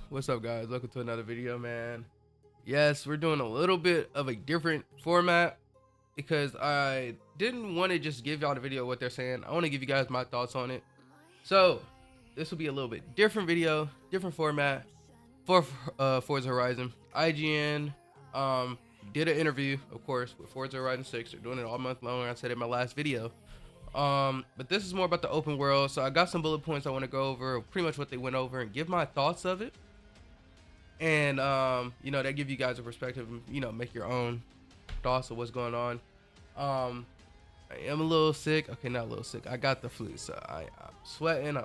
What's up, guys? Welcome to another video, man. Yes, we're doing a little bit of a different format because I didn't want to just give y'all the video what they're saying. I want to give you guys my thoughts on it. So this will be a little bit different video, different format for Forza Horizon. IGN did an interview, of course, with Forza Horizon 6. They're doing it all month long. I said in my last video. But this is more about the open world. So I got some bullet points I want to go over, pretty much what they went over, and give my thoughts of it. And that give you guys a perspective, make your own thoughts of what's going on. I am a little sick. Okay, not a little sick. I got the flu, so I'm sweating.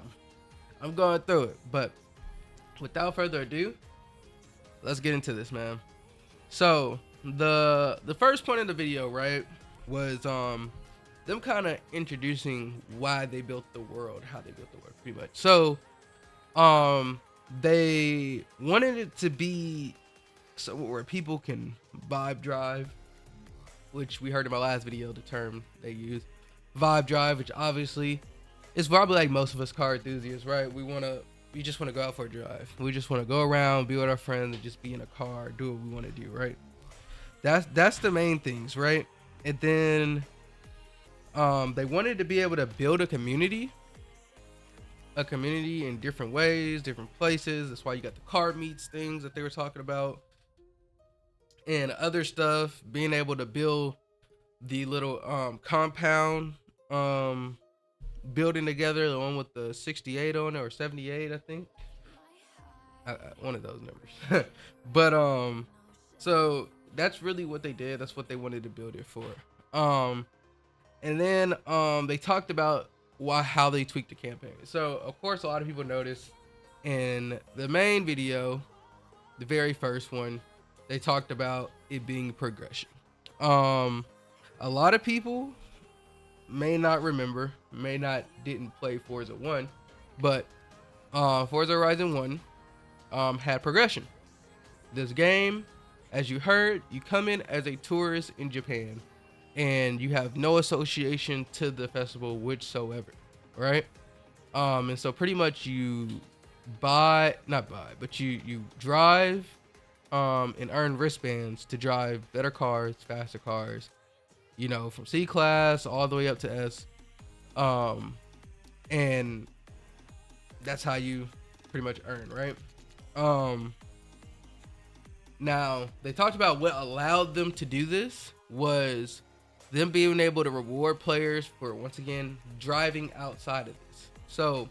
I'm going through it. But without further ado, let's get into this, man. So the first point of the video, right, was them kind of introducing why they built the world, how they built the world, pretty much. So they wanted it to be so where people can vibe drive, which we heard in my last video, the term they use, vibe drive, which obviously is probably like most of us car enthusiasts, right? We just want to go out for a drive. We just want to go around, be with our friends, and just be in a car, do what we want to do, right? That's the main things, right? And then they wanted to be able to build a community in different ways, different places. That's why you got the car meets things that they were talking about and other stuff, being able to build the little compound building together, the one with the 68 on it, or 78, I think. One of those numbers. But so that's really what they did. That's what they wanted to build it for. And then they talked about how they tweaked the campaign. So of course a lot of people noticed in the main video, the very first one, they talked about it being progression. A lot of people may not remember, didn't play Forza 1, but Forza Horizon 1 had progression. This game, as you heard, you come in as a tourist in Japan and you have no association to the festival whatsoever, right? And so pretty much you you drive and earn wristbands to drive better cars, faster cars, from C class all the way up to S. And that's how you pretty much earn, right? Now they talked about what allowed them to do this was them being able to reward players for, once again, driving outside of this. So,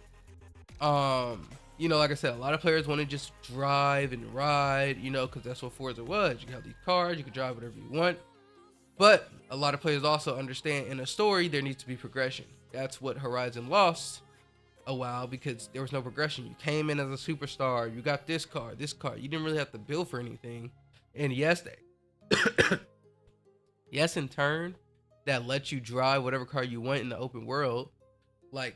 like I said, a lot of players want to just drive and ride, because that's what Forza was. You can have these cars, you can drive whatever you want. But a lot of players also understand in a story, there needs to be progression. That's what Horizon lost a while, because there was no progression. You came in as a superstar, you got this car. You didn't really have to build for anything. And yes, yes, in turn, that lets you drive whatever car you want in the open world, like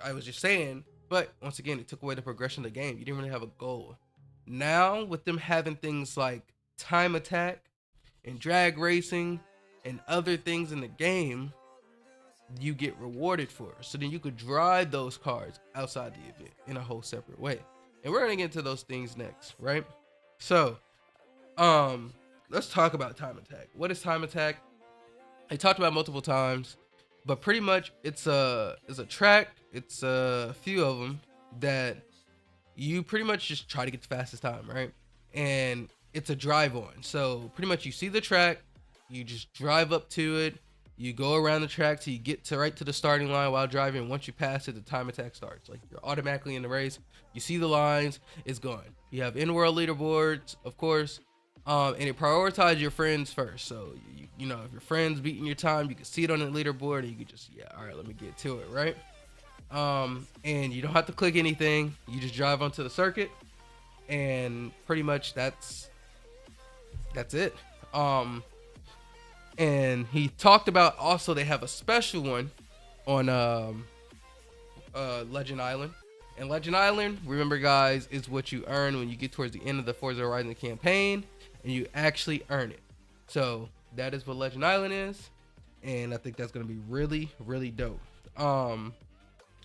I was just saying. But once again, it took away the progression of the game. You didn't really have a goal. Now, with them having things like time attack and drag racing and other things in the game, you get rewarded for. So then you could drive those cars outside the event in a whole separate way. And we're gonna get into those things next, right? So, let's talk about time attack. What is time attack? I talked about multiple times, but pretty much it's a track. It's a few of them that you pretty much just try to get the fastest time, right? And it's a drive on. So pretty much you see the track, you just drive up to it, you go around the track till you get right to the starting line while driving. And once you pass it, the time attack starts. Like, you're automatically in the race. You see the lines, it's gone. You have in-world leaderboards, of course. And it prioritizes your friends first. So, if your friend's beating your time, you can see it on the leaderboard and you can just, all right, let me get to it, right? And you don't have to click anything. You just drive onto the circuit, and pretty much that's it. And he talked about also they have a special one on Legend Island. And Legend Island, remember guys, is what you earn when you get towards the end of the Forza Horizon campaign, and you actually earn it. So that is what Legend Island is, and I think that's gonna be really, really dope.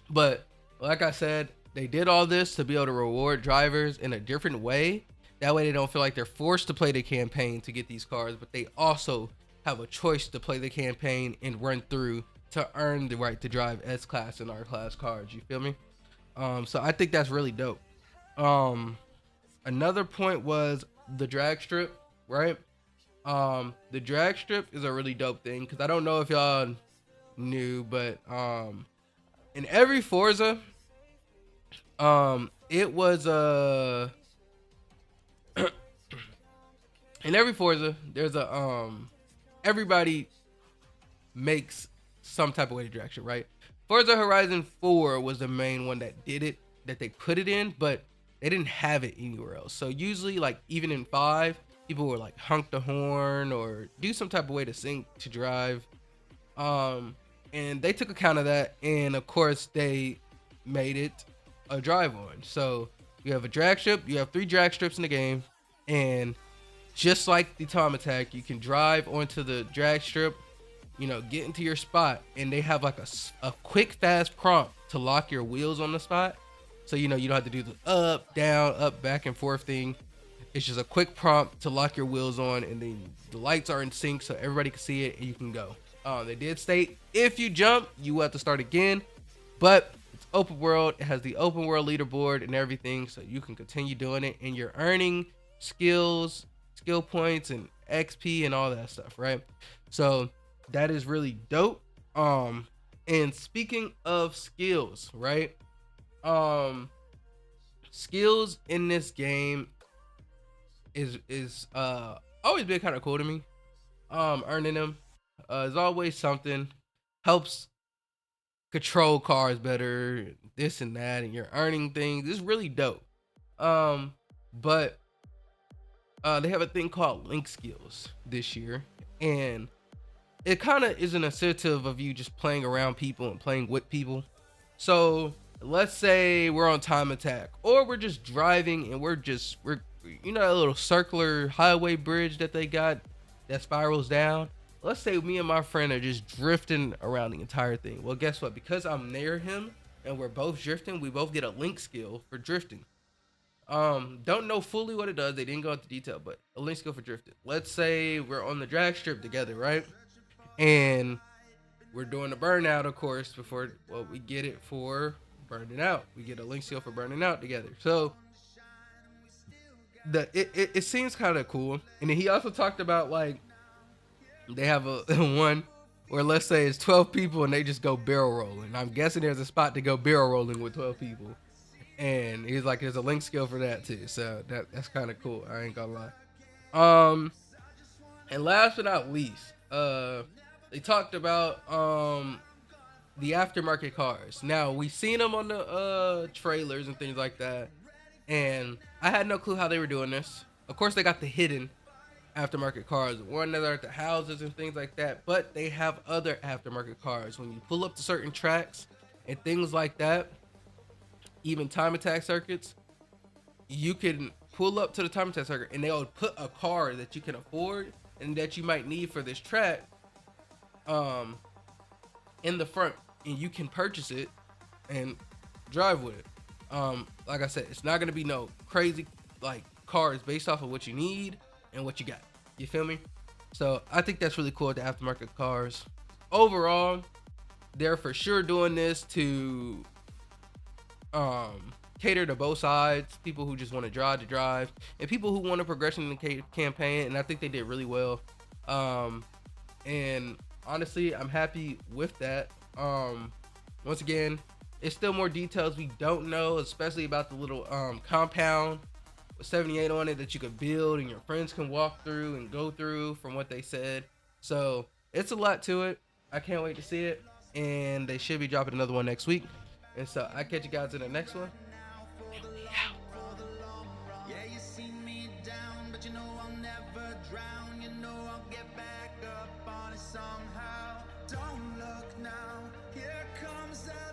But like I said, They did all this to be able to reward drivers in a different way. That way they don't feel like they're forced to play the campaign to get these cars, but they also have a choice to play the campaign and run through to earn the right to drive S-Class and R-Class cars. You feel me? So I think that's really dope. Another point was the drag strip, right? The drag strip is a really dope thing because I don't know if y'all knew, but in every Forza, it was in every Forza there's a everybody makes some type of way to drag strip, right? Forza Horizon 4 was the main one that did it, that they put it in, but they didn't have it anywhere else. So usually, like even in 5, people would like honk the horn or do some type of way to sync to drive. And they took account of that, and of course they made it a drive on. So you have a drag strip, you have 3 drag strips in the game, and just like the time attack, you can drive onto the drag strip, you know, get into your spot, and they have like a quick fast prompt to lock your wheels on the spot. So you know you don't have to do the up, down, up, back and forth thing. It's just a quick prompt to lock your wheels on, and then the lights are in sync so everybody can see it and you can go. They did state if you jump, you have to start again, but it's open world. It has the open world leaderboard and everything, so you can continue doing it, and you're earning skills, skill points, and XP and all that stuff, right? So that is really dope. And speaking of skills, right? Skills in this game is always been kind of cool to me. Earning them is always something. Helps control cars better, this and that, and you're earning things. It's really dope. But they have a thing called link skills this year, and it kind of is an incentive of you just playing around people and playing with people. So let's say we're on time attack, or we're just driving and we're you know, a little circular highway bridge that they got that spirals down. Let's say me and my friend are just drifting around the entire thing. Well, guess what? Because I'm near him and we're both drifting, we both get a link skill for drifting. Don't know fully what it does. They didn't go into detail, but a link skill for drifting. Let's say we're on the drag strip together, right? And we're doing the burnout, of course, before we get it for burning out. We get a link skill for burning out together. So it seems kind of cool. And then he also talked about like they have a one where let's say it's 12 people and they just go barrel rolling. I'm guessing there's a spot to go barrel rolling with 12 people. And he's like, there's a link skill for that too. So that's kind of cool. I ain't gonna lie. And last but not least, they talked about the aftermarket cars. Now we've seen them on the trailers and things like that, and I had no clue how they were doing this. Of course, they got the hidden aftermarket cars, one that are at the houses and things like that, but they have other aftermarket cars. When you pull up to certain tracks and things like that, even time attack circuits, you can pull up to the time attack circuit and they'll put a car that you can afford and that you might need for this track in the front, and you can purchase it and drive with it. Like I said, it's not gonna be no crazy like cars based off of what you need and what you got. You feel me? So I think that's really cool with the aftermarket cars. Overall, they're for sure doing this to cater to both sides, people who just want to drive, and people who want a progression in the campaign, and I think they did really well. And honestly, I'm happy with that. Once again, it's still more details we don't know, especially about the little compound with 78 on it that you could build and your friends can walk through and go through from what they said. So it's a lot to it. I can't wait to see it, and they should be dropping another one next week. And so I catch you guys in the next one. And we out. Yeah, you see me down, but you know I'll never drown. You know I'll get back up on it somehow. Don't look now, here comes the